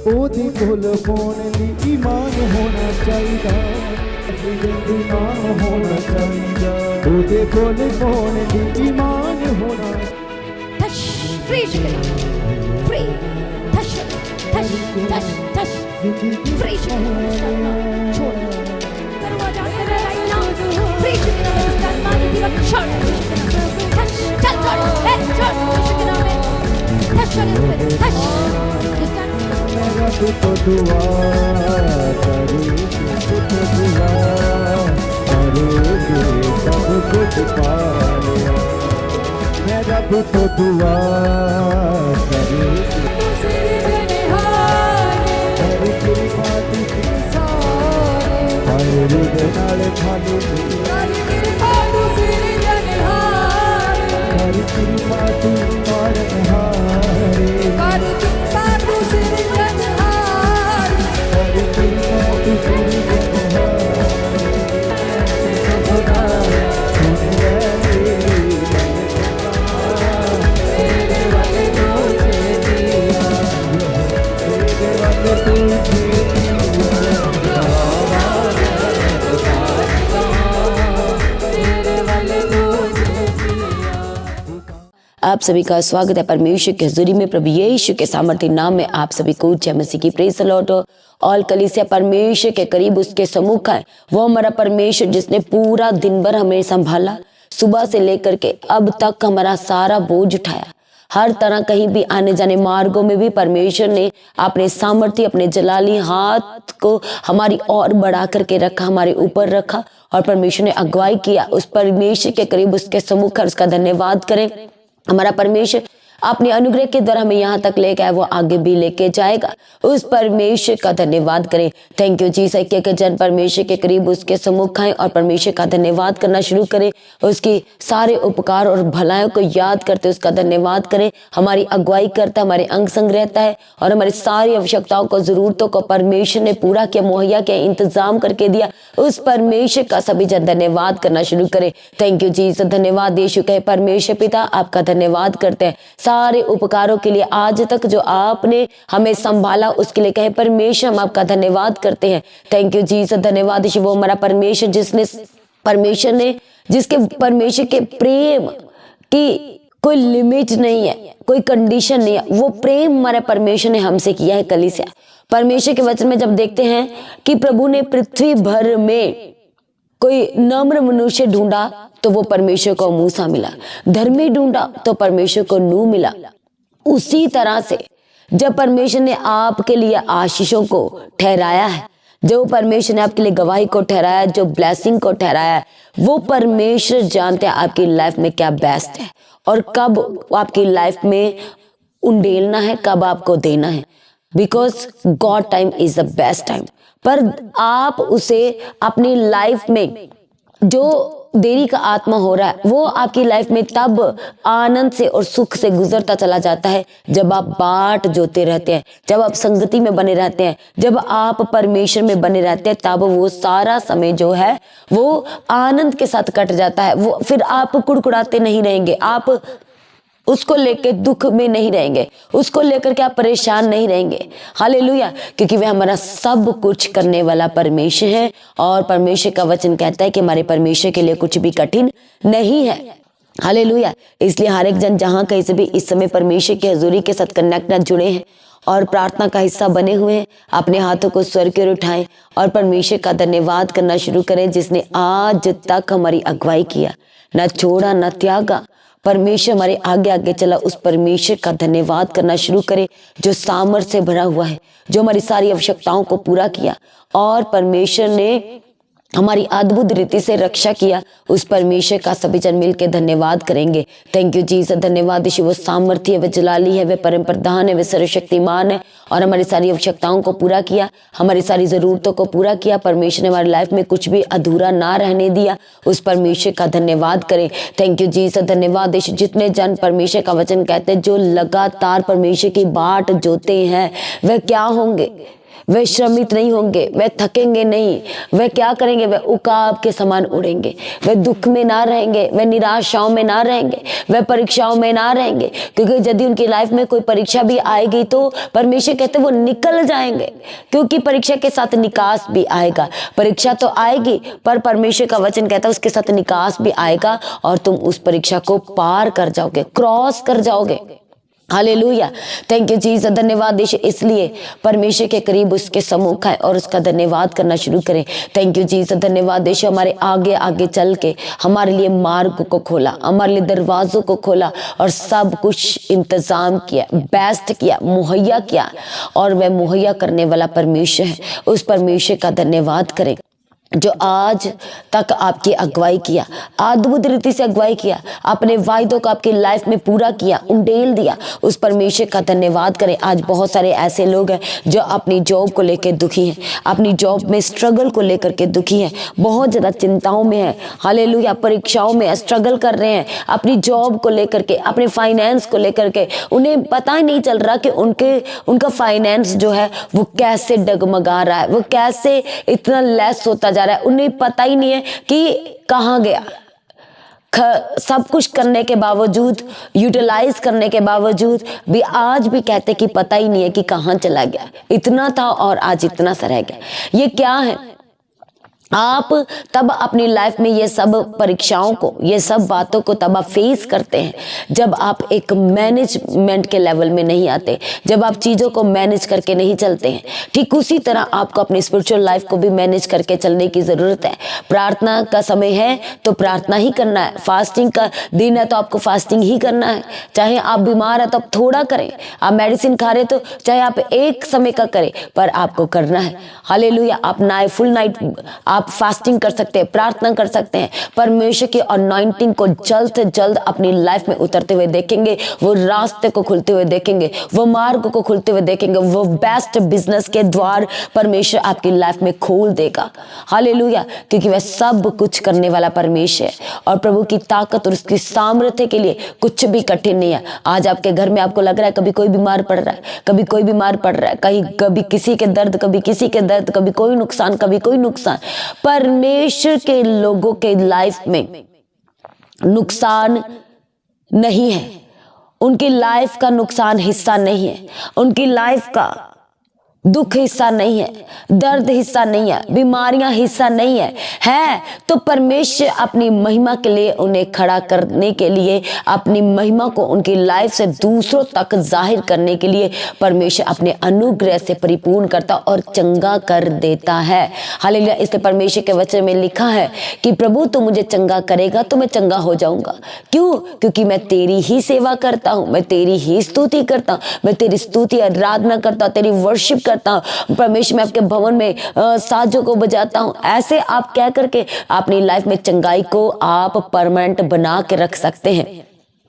ओदी कोल पाउण लई ईमान होना चाहिदा, ईमान होना चाहिदा, ओदे कोल पाउण लई ईमान होना। touch, free chicken, free, touch, touch, touch, touch, free chicken, छोड़, दरवाजा तेरा right now, free chicken, उसका मानी दिया छोड़, touch, चल छोड़, छोड़, chicken में, touch छोड़, touch, मेरा तो दुआ करूँ, तो दुआ करूँगी सब कुछ पा लिया, मेरा तो दुआ करूँगी हरी तेरी माटी की सारे हरी रुद नाले खाली हरी तेरी माटी मार नहारे हरी तेरी माटी तेरी नहारे आप सभी का स्वागत है परमेश्वर की हजूरी में। प्रभु यीशु के सामर्थ्य नाम में आप सभी को जय मसीह की। Praise the Lord. ऑल कलीसिया परमेश्वर के करीब उसके सम्मुख है। वो हमारा परमेश्वर जिसने पूरा दिन भर हमें संभाला, सुबह से लेकर के अब तक हमारा सारा बोझ उठाया। हर तरह कहीं भी आने जाने मार्गों में भी परमेश्वर ने अपने सामर्थ्य, अपने जलाली हाथ को हमारी और बढ़ा करके रखा, हमारे ऊपर रखा और परमेश्वर ने अगुवाई किया। उस परमेश्वर के करीब उसके सम्मुख उसका धन्यवाद करें। हमारा परमेश्वर अपने अनुग्रह के द्वारा हमें यहाँ तक लेके आए, वो आगे भी लेके जाएगा। उस परमेश्वर का धन्यवाद करें। थैंक यू जीसस के जन परमेश्वर के करीब उसके सम्मुख आए और परमेश्वर का धन्यवाद करना शुरू करें। उसकी सारे उपकार और भलाइयों को याद करते उसका धन्यवाद करें। हमारी अगुवाई करता है, हमारे अंग संग रहता है और हमारी सारी आवश्यकताओं को, जरूरतों को परमेश्वर ने पूरा किया, मुहैया किया, इंतजाम करके दिया। उस परमेश्वर का सभी जन धन्यवाद करना शुरू करें। Thank you Jesus. धन्यवाद यीशु कहे परमेश्वर पिता, आपका धन्यवाद करते हैं सारे उपकारों के लिए। आज तक जो आपने हमें संभाला उसके लिए कहे परमेश्वर, हम आपका धन्यवाद करते हैं। Thank you Jesus. धन्यवाद यीशु। वो हमारा परमेश्वर जिसके परमेश्वर के प्रेम की कोई लिमिट नहीं है, कोई कंडीशन नहीं है। वो प्रेम हमारे परमेश्वर ने हमसे किया है। कलीसिया परमेश्वर के वचन में जब देखते हैं कि प्रभु ने पृथ्वी भर में कोई नम्र मनुष्य ढूंढा तो वो परमेश्वर को मूसा मिला, धर्मी ढूंढा तो परमेश्वर को नूह मिला। उसी तरह से जब परमेश्वर ने आपके लिए आशीषों को ठहराया है, जो परमेश्वर ने आपके लिए गवाही को ठहराया, जो ब्लेसिंग को ठहराया है, वो परमेश्वर जानते हैं आपकी लाइफ में क्या बेस्ट है और कब आपकी लाइफ में उंडेलना है, कब आपको देना है। Because God time is the best time. पर आप उसे अपनी लाइफ में जो देरी का आत्मा हो रहा है, वो आपकी लाइफ में तब आनंद से और सुख से गुजरता चला जाता है जब आप बाट जोते रहते हैं, जब आप संगति में बने रहते हैं, जब आप परमेश्वर में बने रहते हैं, तब वो सारा समय जो है वो आनंद के साथ कट जाता है। वो फिर आप कुड़कुड़ाते नहीं रहेंगे, आप उसको लेके दुख में नहीं रहेंगे, उसको लेकर के आप परेशान नहीं रहेंगे। हालेलुया। क्योंकि वह हमारा सब कुछ करने वाला परमेश्वर है और परमेश्वर का वचन कहता है कि हमारे परमेश्वर के लिए कुछ भी कठिन नहीं है। हालेलुया। इसलिए हर एक जन जहां कहीं से भी इस समय परमेश्वर की हजूरी के साथ कनेक्ट जुड़े हैं और प्रार्थना का हिस्सा बने हुए हैं, अपने हाथों को स्वर की ओर उठाएं और परमेश्वर का धन्यवाद करना शुरू करें, जिसने आज तक हमारी अगुवाई किया, न छोड़ा न त्यागा। परमेश्वर हमारे आगे आगे चला। उस परमेश्वर का धन्यवाद करना शुरू करें जो सामर्थ्य से भरा हुआ है, जो हमारी सारी आवश्यकताओं को पूरा किया और परमेश्वर ने हमारी अद्भुत रीति से रक्षा किया। उस परमेश्वर का सभी जन मिल के धन्यवाद करेंगे। Thank you Jesus. धन्यवाद यीशु। वो सामर्थ्य है, वे जलाली है, वे परम प्रधान है, वे सर्वशक्तिमान है और हमारी सारी आवश्यकताओं को पूरा किया, हमारी सारी जरूरतों को पूरा किया। परमेश्वर ने हमारी लाइफ में कुछ भी अधूरा ना रहने दिया। उस परमेश्वर का धन्यवाद करें। Thank you Jesus. धन्यवाद यीशु। जितने जन परमेश्वर का वचन कहते हैं, जो लगातार परमेश्वर की बाट जोते हैं, वह क्या होंगे? वे श्रमित नहीं होंगे, वे थकेंगे नहीं, वे क्या करेंगे, वे उकाब के समान उड़ेंगे। वे दुख में ना रहेंगे, वे निराशाओं में ना रहेंगे, वे परीक्षाओं में ना रहेंगे, क्योंकि यदि उनकी लाइफ में कोई परीक्षा भी आएगी तो परमेश्वर कहते वो निकल जाएंगे, क्योंकि परीक्षा के साथ निकास भी आएगा। परीक्षा तो आएगी पर परमेश्वर का वचन कहता है उसके साथ निकास भी आएगा और तुम उस परीक्षा को पार कर जाओगे, क्रॉस कर जाओगे। Hallelujah, thank you Jesus. धन्यवाद यीशु, इसलिए परमेश्वर के करीब उसके सम्मुख आए और उसका धन्यवाद करना शुरू करें। थैंक यू जीसस, धन्यवाद यीशु, हमारे आगे आगे चल के हमारे लिए मार्ग को खोला, हमारे लिए दरवाजों को खोला और सब कुछ इंतजाम किया, बेस्ट किया, मुहैया किया, और वह मुहैया करने वाला परमेश्वर है। उस परमेश्वर का धन्यवाद करें जो आज तक आपकी अगुवाई किया, अद्भुत रीति से अगुवाई किया, अपने वायदों को आपकी लाइफ में पूरा किया, उंडेल दिया। उस परमेश्वर का धन्यवाद करें। आज बहुत सारे ऐसे लोग हैं जो अपनी जॉब को लेकर दुखी हैं, अपनी जॉब में स्ट्रगल को लेकर के दुखी हैं, बहुत ज़्यादा चिंताओं में है, हालेलुया, परीक्षाओं में स्ट्रगल कर रहे हैं, अपनी जॉब को लेकर के, अपने फाइनेंस को लेकर के उन्हें पता ही नहीं चल रहा कि उनका फाइनेंस जो है वो कैसे डगमगा रहा है, वो कैसे इतना लेस होता जा रहा है, उन्हें पता ही नहीं है कि कहाँ गया। सब कुछ करने के बावजूद, यूटिलाइज करने के बावजूद भी आज भी कहते कि पता ही नहीं है कि कहाँ चला गया, इतना था और आज इतना सा रह गया। ये क्या है? आप तब अपनी लाइफ में ये सब परीक्षाओं को, ये सब बातों को तब आप फेस करते हैं जब आप एक मैनेजमेंट के लेवल में नहीं आते, जब आप चीज़ों को मैनेज करके नहीं चलते हैं। ठीक उसी तरह आपको अपनी स्पिरिचुअल लाइफ को भी मैनेज करके चलने की ज़रूरत है। प्रार्थना का समय है तो प्रार्थना ही करना है, फास्टिंग का दिन है तो आपको फास्टिंग ही करना है। चाहे आप बीमार हैं तो आप थोड़ा करें, आप मेडिसिन खा रहे तो चाहे आप एक समय का करें, पर आपको करना है। हालेलुया, आप फुल नाइट आप फास्टिंग कर सकते हैं, प्रार्थना कर सकते हैं। परमेश्वर की अनॉइंटिंग को जल्द से जल्द अपनी लाइफ में उतरते हुए देखेंगे, वो रास्ते को खुलते हुए देखेंगे, वो मार्ग को खुलते हुए देखेंगे, वो बेस्ट बिजनेस के द्वार परमेश्वर आपकी लाइफ में खोल देगा। हालेलुया, क्योंकि वह सब कुछ करने वाला परमेश्वर है और प्रभु की ताकत और उसकी सामर्थ्य के लिए कुछ भी कठिन नहीं है। आज आपके घर में आपको लग रहा है कभी कोई बीमार पड़ रहा है, कभी कोई बीमार पड़ रहा है, कभी किसी के दर्द, कभी किसी के दर्द, कभी कोई नुकसान, कभी कोई नुकसान। परमेश्वर के लोगों के लाइफ में नुकसान नहीं है, उनकी लाइफ का नुकसान हिस्सा नहीं है, उनकी लाइफ का दुख हिस्सा नहीं है, दर्द हिस्सा नहीं है, बीमारियां हिस्सा नहीं है तो परमेश्वर अपनी महिमा के लिए उन्हें खड़ा करने के लिए, अपनी महिमा को उनकी लाइफ से दूसरों तक जाहिर करने के लिए परमेश्वर अपने अनुग्रह से परिपूर्ण करता और चंगा कर देता है। हालेलुया, इसलिए परमेश्वर के वचन में लिखा है कि प्रभु तू मुझे चंगा करेगा तो मैं चंगा हो जाऊंगा। क्यों? क्योंकि मैं तेरी ही सेवा करता हूं, मैं तेरी ही स्तुति करता हूं, मैं तेरी स्तुति आराधना करता हूं, तेरी वर्शिप करता हूं। परमेश्वर, मैं आपके भवन में साजों को बजाता हूं। ऐसे आप कह करके अपनी लाइफ में चंगाई को आप परमानेंट बना के रख सकते हैं।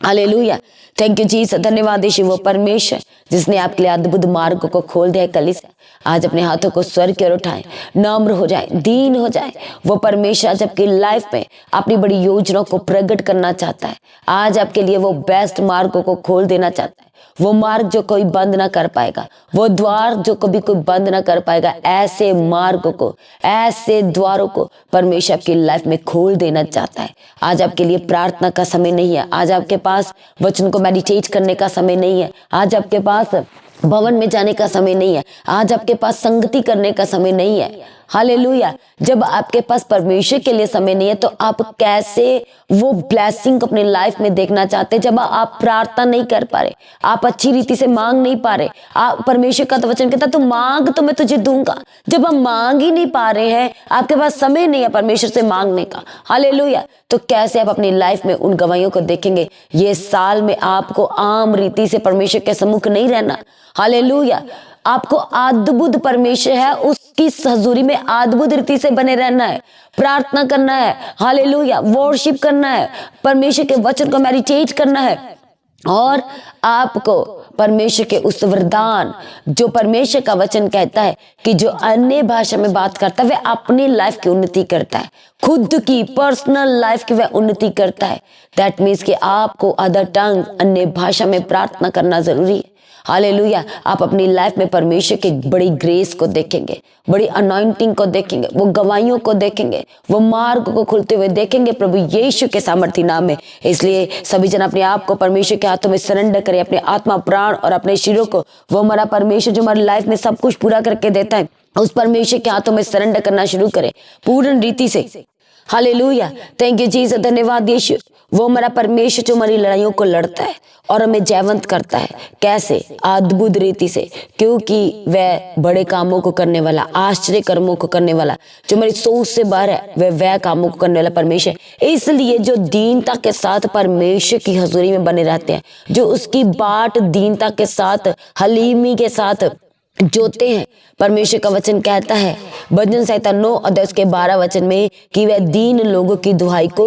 Hallelujah, thank you Jesus. धन्यवाद यीशु, वो परमेश्वर जिसने आपके लिए अद्भुत मार्ग को खोल दिया। कलीसिया आज अपने हाथों को स्वर की ओर उठाएं, नम्र हो जाए, दीन हो जाए। वो परमेश्वर आज आपकी लाइफ में अपनी बड़ी योजनाओं को प्रकट करना चाहता है। आज आपके लिए वो बेस्ट मार्ग को खोल देना चाहता है, वो मार्ग जो कोई बंद ना कर पाएगा, वो द्वार जो कभी कोई बंद ना कर पाएगा। ऐसे मार्ग को, ऐसे द्वारों को परमेश्वर आपकी लाइफ में खोल देना चाहता है। आज आपके लिए प्रार्थना का समय नहीं है, आज आपके पास वचन को मेडिटेट करने का समय नहीं है, आज आपके पास भवन में जाने का समय नहीं है, आज आपके पास संगति करने का समय नहीं है। हालेलुया, जब आपके पास परमेश्वर के लिए समय नहीं है तो आप कैसे वो ब्लेसिंग अपनी लाइफ में देखना चाहते हैं? जब आप प्रार्थना नहीं कर पा रहे, आप अच्छी रीति से मांग नहीं पा रहे, आप परमेश्वर का तो वचन कहता तू मांग तो मैं तुझे दूंगा। जब आप मांग ही नहीं पा रहे हैं, आपके पास समय नहीं है परमेश्वर से मांगने का, हालेलुया, तो कैसे आप अपनी लाइफ में उन गवाहियों को देखेंगे? ये साल में आपको आम रीति से परमेश्वर के सम्मुख नहीं रहना। हालेलुया, आपको अद्भुत परमेश्वर है, उसकी हजूरी में अद्भुत रीति से बने रहना है, प्रार्थना करना है, हालेलुया, वर्शिप करना है, परमेश्वर के वचन को मेडिटेट करना है और आपको परमेश्वर के उस वरदान, जो परमेश्वर का वचन कहता है कि जो अन्य भाषा में बात करता है वह अपनी लाइफ की उन्नति करता है, खुद की पर्सनल लाइफ की वह उन्नति करता है। दैट मीन्स कि आपको अदर टंग, अन्य भाषा में प्रार्थना करना जरूरी है। हालेलुया। आप अपनी लाइफ में परमेश्वर की बड़ी ग्रेस को देखेंगे, बड़ी अनॉइंटिंग को देखेंगे, वो गवाहियों को देखेंगे, वो मार्ग को खुलते हुए देखेंगे प्रभु यीशु के सामर्थी नाम में। इसलिए सभी जन अपने आप को परमेश्वर के हाथों में सरेंडर करें, अपने आत्मा, प्राण और अपने शरीरों को, वो हमारा परमेश्वर जो हमारी लाइफ में सब कुछ पूरा करके देता है, उस परमेश्वर के हाथों में सरेंडर करना शुरू करें पूर्ण रीति से। हालेलुया, थैंक यू जीसस, धन्यवाद यीशु। वो हमारा परमेश्वर जो हमारी लड़ाइयों को लड़ता है और हमें जयवंत करता है। कैसे? अद्भुत रीति से, क्योंकि वह बड़े कामों को करने वाला, आश्चर्य कर्मों को करने वाला, जो हमारी सोच से बाहर है, वह कामों को करने वाला परमेश्वर है। इसलिए जो दीनता के साथ परमेश्वर की हजूरी में बने रहते हैं, जो उसकी बाट दीनता के साथ, हलीमी के साथ जोते हैं, परमेश्वर का वचन कहता है भजन संहिता 9 अध्याय उसके 12 वचन में कि वह दीन लोगों की दुहाई को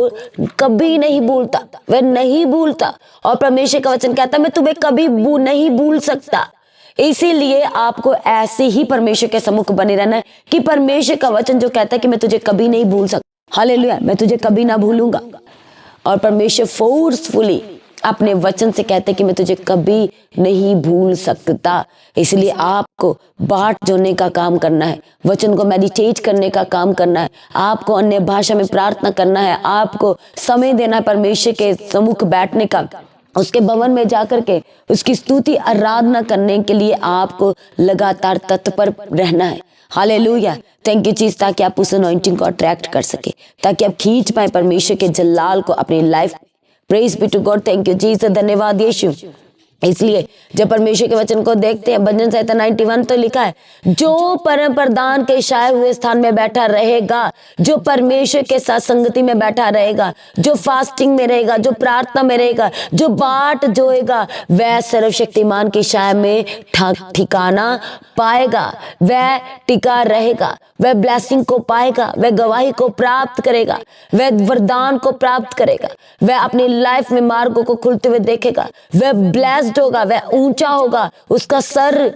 कभी नहीं भूलता, वह नहीं भूलता। और परमेश्वर का वचन कहता है मैं तुम्हें कभी नहीं भूल सकता। इसीलिए आपको ऐसे ही परमेश्वर के सम्मुख बने रहना है कि परमेश्वर का वचन जो कहता है कि मैं तुझे कभी नहीं भूल सकता, हालेलुया, मैं तुझे कभी ना भूलूंगा। और परमेश्वर फोर्सफुली अपने वचन से कहते कि मैं तुझे कभी नहीं भूल सकता। इसलिए आपको बाट जोड़ने का काम करना है, वचन को मेडिटेट करने का काम करना है, आपको अन्य भाषा में प्रार्थना करना है, आपको समय देना है परमेश्वर के सम्मुख बैठने का, उसके भवन में जाकर के उसकी स्तुति आराधना करने के लिए आपको लगातार तत्पर रहना है। हालेलुया, थैंक यू चीज, ताकि आप उस अनॉइंटिंग को अट्रैक्ट कर सके, ताकि आप खींच पाए परमेश्वर के जलाल को अपनी life. Praise be to God, thank you Jesus, धन्यवाद यीशु। इसलिए जब परमेश्वर के वचन को देखते हैं, भजन संहिता 91 तो लिखा है जो परम प्रधान के छाए हुए स्थान में बैठा रहेगा, जो परमेश्वर के साथ संगति में बैठा रहेगा, जो फास्टिंग में रहेगा, जो प्रार्थना में रहेगा, जो बाट जोएगा, वह सर्वशक्तिमान की छाया में ठिकाना पाएगा, वह टिका रहेगा, वह ब्लेसिंग को पाएगा, वह गवाही को प्राप्त करेगा, वह वरदान को प्राप्त करेगा, वह अपनी लाइफ में मार्गों को खुलते हुए देखेगा, वह ब्लेस्ड होगा, वह ऊंचा होगा, उसका सर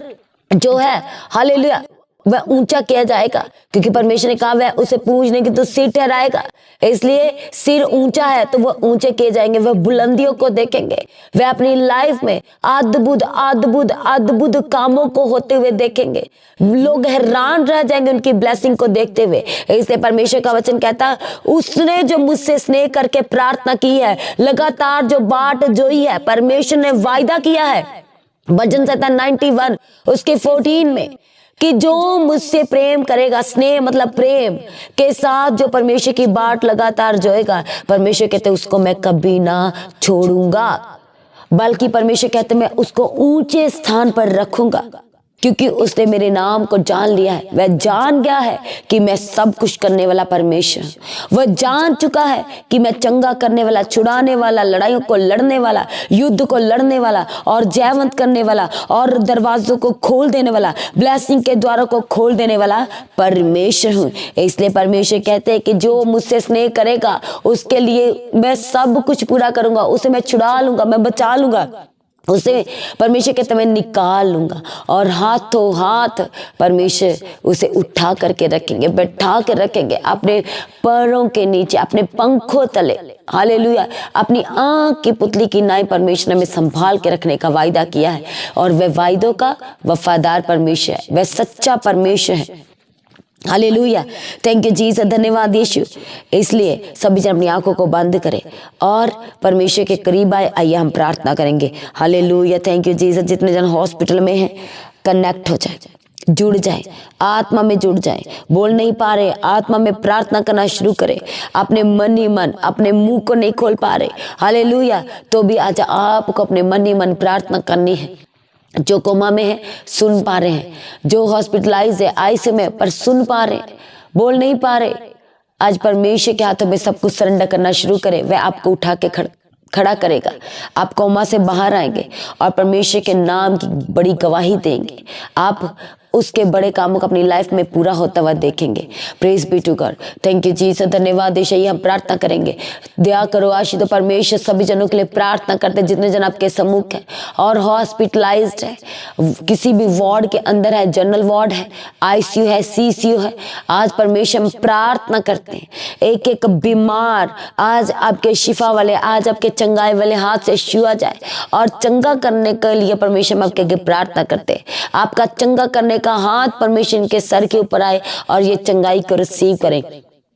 जो है हालेलुया वह ऊंचा किया जाएगा, क्योंकि परमेश्वर ने कहा वह उसे पूजने की तो सिर ठहराएगा। इसलिए सिर ऊंचा है तो वह ऊंचे किए जाएंगे, वह बुलंदियों को देखेंगे, वह अपनी लाइफ में अद्भुत अद्भुत अद्भुत कामों को होते हुए देखेंगे, लोग हैरान रह जाएंगे उनकी ब्लेसिंग को देखते हुए। इसलिए परमेश्वर का वचन कहता है उसने जो मुझसे स्नेह करके प्रार्थना की है, लगातार जो बाट जोई है, परमेश्वर ने वायदा किया है भजन संहिता 91 उसके 14 में कि जो मुझसे प्रेम करेगा, स्नेह मतलब प्रेम के साथ जो परमेश्वर की बाट लगातार जोएगा, परमेश्वर कहते उसको मैं कभी ना छोड़ूंगा, बल्कि परमेश्वर कहते मैं उसको ऊंचे स्थान पर रखूंगा, क्योंकि उसने मेरे नाम को जान लिया है। वह जान गया है कि मैं सब कुछ करने वाला परमेश्वर, वह जान चुका है कि मैं चंगा करने वाला, छुड़ाने वाला, लड़ाइयों को लड़ने वाला, युद्ध को लड़ने वाला और जयवंत करने वाला और दरवाजों को खोल देने वाला, ब्लेसिंग के द्वारों को खोल देने वाला परमेश्वर हूँ। इसलिए परमेश्वर कहते हैं कि जो मुझसे स्नेह करेगा उसके लिए मैं सब कुछ पूरा करूंगा, उसे मैं छुड़ा लूंगा, मैं बचा लूंगा, उसे परमेश्वर कहते मैं निकाल लूंगा और हाथों हाथ परमेश्वर उसे उठा करके रखेंगे, बैठा के रखेंगे अपने पैरों के नीचे, अपने पंखों तले। हालेलुया, अपनी आंख की पुतली की नाई परमेश्वर ने संभाल के रखने का वायदा किया है और वह वायदों का वफादार परमेश्वर है, वह सच्चा परमेश्वर है। हालेलुया, थैंक यू जीसस, धन्यवाद यीशु। इसलिए सभी जन अपनी आंखों को बंद करें और परमेश्वर के करीब आइए हम प्रार्थना करेंगे। Hallelujah, thank you Jesus. जितने जन हॉस्पिटल में हैं कनेक्ट हो जाए, जुड़ जाए, आत्मा में जुड़ जाए, बोल नहीं पा रहे आत्मा में प्रार्थना करना शुरू करें, अपने मन ही मन अपने मुंह को नहीं खोल पा रहे, हालेलुया, तो भी आज आपको अपने मन ही मन प्रार्थना करनी है। जो कोमा में है सुन पा रहे हैं, जो हॉस्पिटलाइज है आईसीयू में पर सुन पा रहे हैं, बोल नहीं पा रहे, आज परमेश्वर के हाथों में सब कुछ सरेंडर करना शुरू करें, वह आपको उठा के खड़ा करेगा, आप कोमा से बाहर आएंगे और परमेश्वर के नाम की बड़ी गवाही देंगे। आप उसके बड़े कामों को अपनी लाइफ में पूरा होता हुआ देखेंगे। Praise be to God. Thank you Jesus, धन्यवाद यीशु। हम प्रार्थना करेंगे, दया करो आशीष दो परमेश्वर। सभी जनों के लिए प्रार्थना करते, जितने जन आपके सम्मुख हैं और हॉस्पिटलाइज्ड है, किसी भी वार्ड के अंदर है, जनरल वार्ड है, आईसीयू है, सीसीयू है, आज परमेश्वर हम प्रार्थना करते हैं, एक एक बीमार आज आपके शिफा वाले, आज आपके चंगाई वाले हाथ से छुआ जाए और चंगा करने के लिए परमेश्वर हम आपके आगे प्रार्थना करते हैं। आपका चंगा करने का हाथ परमेश्वर इनके सर के ऊपर आए और ये चंगाई को रिसीव करें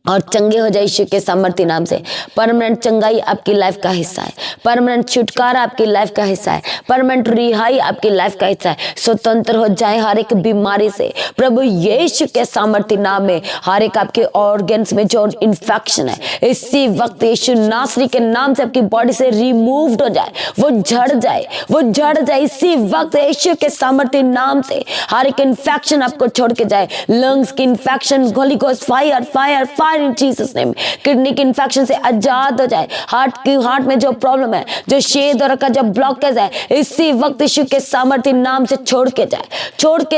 और चंगे हो जाए यीशु के सामर्थ्य नाम से। परमानेंट चंगाई आपकी लाइफ का हिस्सा है, परमानेंट छुटकारा आपकी लाइफ का हिस्सा है, परमानेंट रिहाई आपकी लाइफ का हिस्सा है। स्वतंत्र हो जाए हर एक बीमारी से प्रभु यीशु के सामर्थ्य नाम में। हर एक आपके ऑर्गन्स में जो इन्फेक्शन है, इसी वक्त यीशु नासरी के नाम से आपकी बॉडी से रिमूव्ड हो जाए, वो झड़ जाए, वो झड़ जाए इसी वक्त यीशु के सामर्थ्य नाम से। हर एक इन्फेक्शन आपको छोड़ के जाए, लंग्स की infection, Holi ghost fire fire fire in Jesus name. Kidney के इन्फेक्शन से आजाद हो जाए, हार्ट में जो प्रॉब्लम है, जो छेद और का जो ब्लॉकेज है, इसी वक्त यीशु के सामर्थ्य नाम से छोड़ के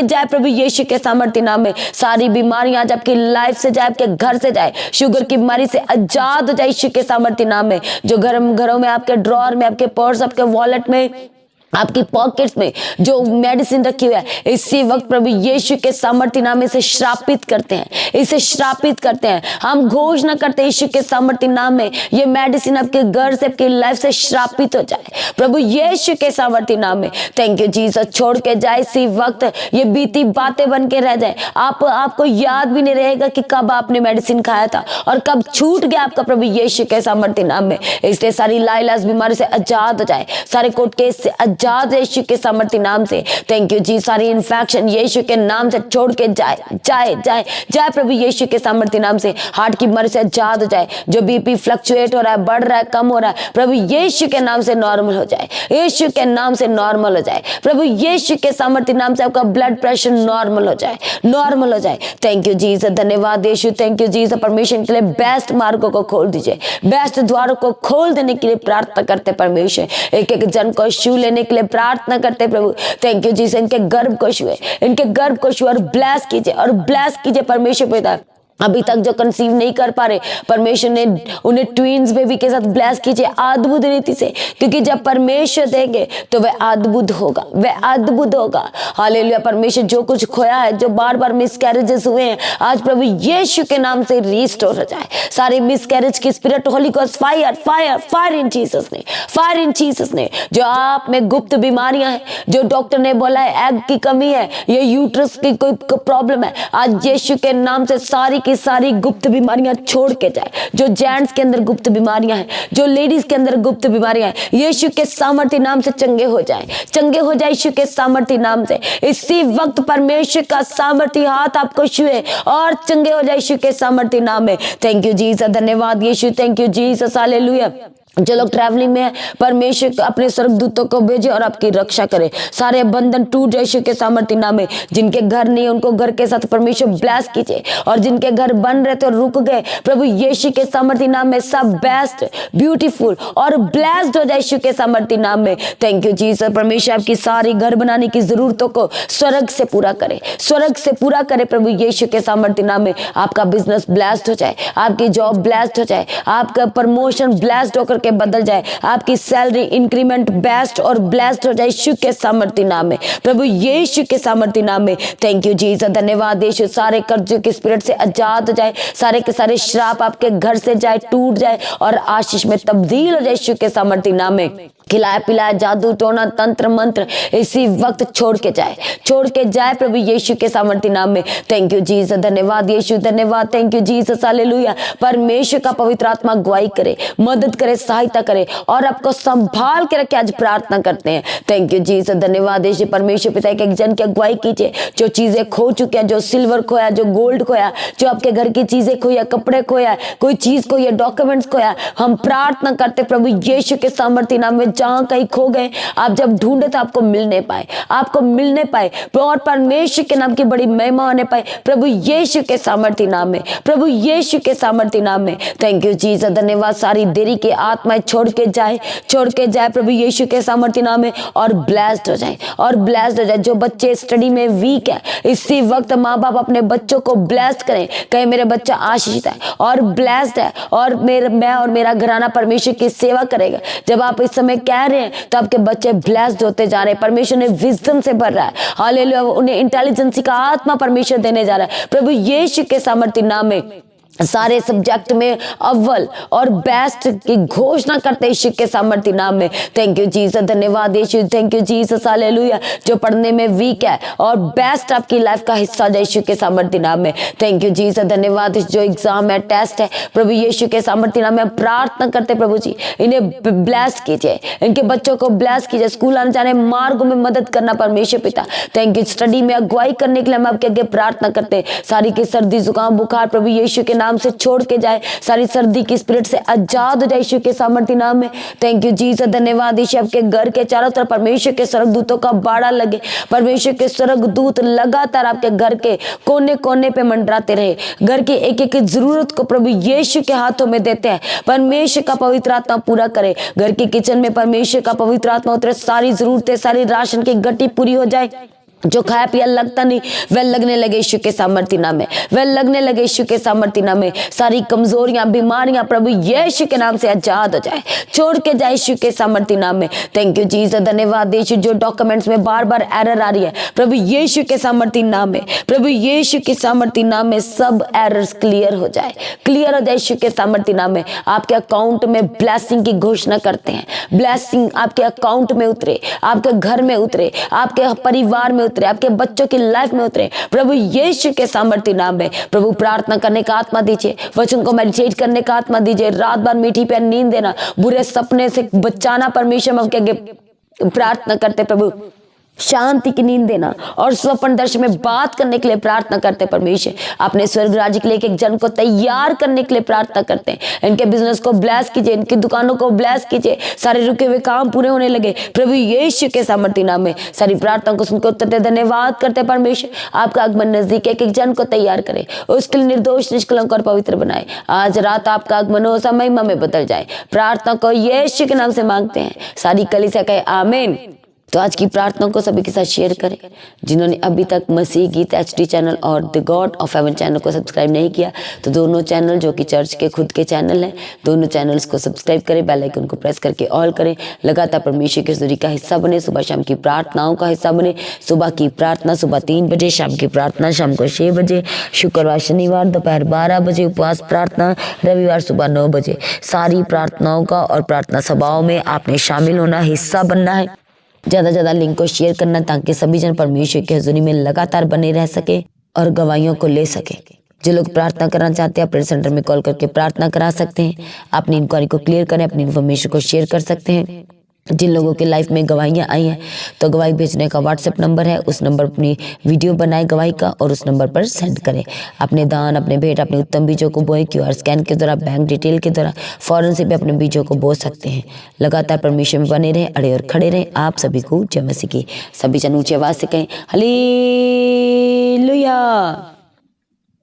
जाए प्रभु यीशु के सामर्थ्य नाम में। सारी बीमारियां आज आपकी लाइफ से जाए, आपके घर से जाए, शुगर की बीमारी से आजाद हो जाए यीशु के सामर्थ्य नाम में। जो घरों में, आपके ड्रॉर में, आपके पर्स, आपके वॉलेट में, आपकी पॉकेट्स में जो मेडिसिन रखी हुई है, इसी वक्त प्रभु यीशु के सामर्थ्य नाम में इसे श्रापित करते हैं, इसे श्रापित करते हैं। हम घोषणा करते हैं यीशु के सामर्थ्य नाम में, ये मेडिसिन आपके घर से, आपकी लाइफ से श्रापित हो जाए प्रभु यीशु के सामर्थ्य नाम में। Thank you Jesus. छोड़ के जाए इसी वक्त, ये बीती बातें बन के रह जाए। आपको याद भी नहीं रहेगा कि कब आपने मेडिसिन खाया था और कब छूट गया आपका प्रभु यीशु के सामर्थ्य नाम में। इसलिए सारी लाइलाज बीमारी से आजाद हो जाए, सारे कोर्ट केस से आजाद यीशु के सामर्थ्य नाम से। थैंक यू जी। सारी इन्फेक्शन यीशु के नाम से छोड़ के जाए प्रभु यीशु के सामर्थ्य नाम से। हार्ट की बीमारी से आजाद हो जाए, जो बीपी फ्लक्चुएट हो रहा है, बढ़ रहा है, कम हो रहा है, प्रभु यीशु के नाम से नॉर्मल हो जाए, यीशु के नाम से नॉर्मल हो जाए प्रभु यीशु के सामर्थ्य नाम से। आपका ब्लड प्रेशर नॉर्मल हो जाए, नॉर्मल हो जाए। थैंक यू जीसस, धन्यवाद यीशु। Thank you Jesus. परमेश्वर के लिए बेस्ट मार्गों को खोल दीजिए, बेस्ट द्वारों को खोल देने के लिए प्रार्थना करते परमेश्वर। एक एक जन को छू लेने के लिए प्रार्थना करते प्रभु। Thank you Jesus. इनके गर्भ को छुए, इनके गर्भ को छुए और ब्लेस कीजिए परमेश्वर पिता। अभी तक जो कंसीव नहीं कर पा रहे, परमेश्वर ने उन्हें ट्विंस बेबी के साथ ब्लेस कीजिए अद्भुत रीति से, क्योंकि जब परमेश्वर देंगे तो वह अद्भुत होगा, वह अद्भुत होगा। हालेलुया। परमेश्वर जो कुछ खोया है, जो बार बार मिसकैरेजेस हुए हैं, आज प्रभु यीशु के नाम से रिस्टोर हो जाए। सारे मिसकैरेज की spirit, Holi ghost fire fire fire in Jesus ने, फायर इन जीसस ने। जो आप में गुप्त बीमारियां हैं, जो डॉक्टर ने बोला है एग की कमी है, ये यूट्रस की कोई प्रॉब्लम है, आज यीशु के नाम से सारी की सारी गुप्त बीमारियां छोड़ के जाए। जो जेंट्स के अंदर गुप्त बीमारियां हैं, जो लेडीज के अंदर गुप्त बीमारियां हैं, यीशु के सामर्थ्य नाम से चंगे हो जाए, चंगे हो जाए यीशु के सामर्थ्य नाम से। इसी वक्त परमेश्वर का सामर्थ्य हाथ आपको छुए और चंगे हो जाए यीशु के सामर्थ्य नाम में। थैंक यू जीसस, धन्यवाद यीशु। Thank you Jesus, hallelujah. जो लोग ट्रैवलिंग में है, परमेश्वर अपने स्वर्गदूतों को भेजे और आपकी रक्षा करे। सारे बंधन टूट जाए यीशु के सामर्थ्य नाम में। जिनके घर नहीं है, उनको घर के साथ परमेश्वर ब्लेस कीजिए, और जिनके घर बन रहे थे और रुक गए, प्रभु यीशु के सामर्थ्य नाम में सब बेस्ट, ब्यूटीफुल और ब्लेस्ड हो जाए यीशु के सामर्थ्य नाम में। Thank you Jesus. परमेश्वर आपकी सारी घर बनाने की जरूरतों को स्वर्ग से पूरा करे, स्वर्ग से पूरा करे प्रभु यीशु के सामर्थ्य नाम में। आपका बिजनेस ब्लेस्ड हो जाए, आपकी जॉब ब्लेस्ड हो जाए, आपका प्रमोशन ब्लेस्ड होकर के बदल जाए, आपकी सैलरी इंक्रीमेंट बेस्ट और ब्लेस्ड हो जाए यीशु के सामर्थ्य नाम में, प्रभु यीशु के सामर्थ्य नाम में। थैंक यू जीसस, धन्यवाद यीशु। सारे कर्जों की स्पिरिट से आजाद हो जाए, सारे के सारे श्राप आपके घर से जाए, टूट जाए और आशीष में तब्दील हो जाए यीशु के सामर्थ्य नाम में। खिलाया पिलाया जादू टोना तंत्र मंत्र इसी वक्त छोड़ के जाए प्रभु यीशु के सामर्थ्य नाम में। थैंक यू जीसस, धन्यवाद यीशु, धन्यवाद। Thank you Jesus, hallelujah. परमेश्वर का पवित्र आत्मा अगुवाई करे, मदद करे, सहायता करे और आपको संभाल के रखे। आज प्रार्थना करते हैं। थैंक यू जीसस, धन्यवाद यीशु। परमेश्वर पिता एक जन की अगुवाई कीजिए, जो चीजें खो चुके हैं, जो सिल्वर खोया, जो गोल्ड खोया, जो आपके घर की चीजें खोया, कपड़े खोया, कोई चीज खोया, डॉक्यूमेंट्स खोया, हम प्रार्थना करते प्रभु यीशु के सामर्थ्य नाम में जहाँ कहीं खो गए, आप जब ढूंढे तो आपको मिल नहीं पाए, आपको मिल नहीं पाए, और परमेश्वर के नाम की बड़ी महिमा होने पाए प्रभु यीशु के सामर्थ्य नाम में, प्रभु यीशु के सामर्थ्य नाम में। थैंक यू जीसस, धन्यवाद। सारी देरी की आत्माएं छोड़ के जाए प्रभु यीशु के सामर्थ्य नाम में, और ब्लेस्ड हो जाए, और ब्लेस्ड हो जाए। जो बच्चे स्टडी में वीक है, इसी वक्त माँ बाप अपने बच्चों को ब्लेस्ड करें, कहे मेरे बच्चा आशीषित है और ब्लेस्ड है, और मैं और मेरा घराना परमेश्वर की सेवा करेगा। जब आप इस समय कह रहे हैं तो आपके बच्चे ब्लेस्ड होते जा रहे हैं। परमेश्वर ने विजडम से भर रहा है, हालेलुया। उन्हें इंटेलिजेंसी का आत्मा परमेश्वर देने जा रहा है प्रभु यीशु के सामर्थ्य नाम में। सारे सब्जेक्ट में अव्वल और बेस्ट की घोषणा करते यीशु के सामर्थ्य नाम में। थैंक यू जीसस, धन्यवाद यीशु, थैंक यू जीसस, हालेलुया। जो पढ़ने में वीक है और बेस्ट आपकी लाइफ का हिस्सा जाए यीशु के सामर्थ्य नाम में। थैंक यू जीसस, धन्यवाद। जो एग्जाम है, टेस्ट है, प्रभु यीशु के सामर्थ्य नाम में प्रार्थना करते प्रभु जी, इन्हें ब्लेस कीजिए, इनके बच्चों को ब्लेस कीजिए, स्कूल आने जाने मार्गों में मदद करना परमेश्वर पिता। Thank you. स्टडी में अगुवाई करने के लिए हम आपके आगे प्रार्थना करते हैं। सारी की सर्दी जुकाम बुखार प्रभु यीशु के नाम से छोड़ के जाए, सारी सर्दी की स्पिरिट से आजाद हो जाए यीशु के सामर्थ्य नाम में। थैंक यू जीसस, धन्यवाद यीशु। आपके घर के चारों तरफ परमेश्वर के स्वर्गदूतों का बाड़ा लगे, परमेश्वर के स्वर्गदूत लगातार आपके घर के कोने कोने पे मंडराते रहे। घर की एक एक जरूरत को प्रभु यीशु के हाथों में देते हैं, परमेश्वर का पवित्र आत्मा पूरा करे। घर के किचन में परमेश्वर का पवित्र आत्मा उतरे, सारी जरूरतें, सारी राशन की गट्टी पूरी हो जाए। जो खाया पिया लगता नहीं वह लगने लगे यीशु के सामर्थ्य नाम में, वह लगने लगे यीशु के सामर्थ्य नाम में। सारी कमजोरियां, बीमारियां प्रभु यीशु के नाम से आजाद हो जाए, छोड़ के जाए यीशु के सामर्थ्य नाम में। थैंक यू जीसस, धन्यवाद यीशु। जो डॉक्यूमेंट्स में बार बार एरर आ रही है प्रभु यीशु के सामर्थ्य नाम में, प्रभु यीशु के सामर्थ्य नाम में सब एरर्स क्लियर हो जाए, क्लियर हो जाए यीशु के सामर्थ्य नाम में। आपके अकाउंट में ब्लेसिंग की घोषणा करते हैं, ब्लेसिंग आपके अकाउंट में उतरे, आपके घर में उतरे, आपके परिवार में उतरे, आपके बच्चों की लाइफ में उतरे प्रभु यीशु के सामर्थ्य नाम में। प्रभु प्रार्थना करने का आत्मा दीजिए, वचन को मेडिटेट करने का आत्मा दीजिए, रात भर मीठी प्यारी नींद देना, बुरे सपने से बचाना परमेश्वर, हम आगे प्रार्थना करते प्रभु शांति की नींद देना, और स्वप्न दर्शन में बात करने के लिए प्रार्थना करते परमेश्वर। अपने स्वर्ग राज्य के लिए एक जन को तैयार करने के लिए प्रार्थना करते हैं। इनके बिजनेस को ब्लेस कीजिए, इनकी दुकानों को ब्लेस कीजिए, सारे रुके हुए काम पूरे होने लगे प्रभु यीशु के सामर्थ्य नाम में। सारी प्रार्थना को सुनकर उत्तर दे, धन्यवाद करते परमेश्वर। आपका आगमन नजदीक, एक एक जन को तैयार करे, उसके लिए निर्दोष, निष्कलंक और पवित्र बनाए। आज रात आपका आगमन हो, समय महिमा में बदल जाए। प्रार्थना को यीशु के नाम से मांगते हैं, सारी कलीसिया कहे आमीन। तो आज की प्रार्थना को सभी के साथ शेयर करें। जिन्होंने अभी तक मसीह गीत HD चैनल और the God of haven channel को सब्सक्राइब नहीं किया, तो दोनों चैनल जो कि चर्च के खुद के चैनल हैं, दोनों चैनल्स को सब्सक्राइब करें, बेल आइकन को प्रेस करके ऑल करें। लगातार परमेश्वर की हज़ूरी का हिस्सा बने, सुबह शाम की प्रार्थनाओं का हिस्सा बने। सुबह की प्रार्थना सुबह 3 बजे, शाम की प्रार्थना शाम को 6 बजे, शुक्रवार शनिवार दोपहर 12 बजे, उपवास प्रार्थना रविवार सुबह 9 बजे। सारी प्रार्थनाओं का और प्रार्थना सभाओं में आपने शामिल होना, हिस्सा बनना है। ज़्यादा से ज़्यादा लिंक को शेयर करना, ताकि सभी जन परमेश्वर की हज़ूरी में लगातार बने रह सके और गवाहियों को ले सके। जो लोग प्रार्थना करना चाहते हैं प्रेयर सेंटर में कॉल करके प्रार्थना करा सकते हैं। अपनी इंक्वायरी को क्लियर करें, अपनी इन्फॉर्मेशन को शेयर कर सकते हैं। जिन लोगों के लाइफ में गवाहियाँ आई हैं तो गवाही भेजने का व्हाट्सएप नंबर है, उस नंबर पर अपनी वीडियो बनाए गवाही का और उस नंबर पर सेंड करें। अपने दान, अपने भेंट, अपने उत्तम बीजों को बोए। QR स्कैन के द्वारा, बैंक डिटेल के द्वारा फौरन से भी अपने बीजों को बो सकते हैं। लगातार परमेश्वर में बने रहें, अड़े और खड़े रहें। आप सभी को जय मसीह की। सभी जन ऊंची आवाज से कहें हालेलुया।